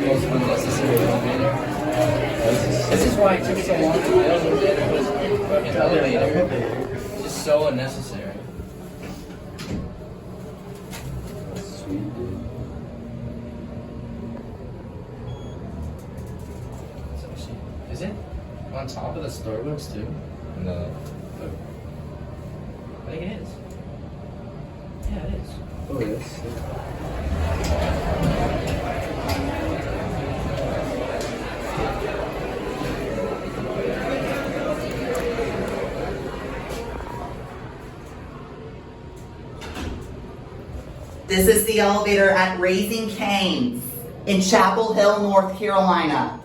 most unnecessary elevator. This is why it took so long to build it. Was fucking elevator. Just so unnecessary. Sweet, dude. Is it on top of the Starbucks too? No. I think it is. Yeah, it is. Oh, yes. This is the elevator at Raising Cane's in Chapel Hill, North Carolina.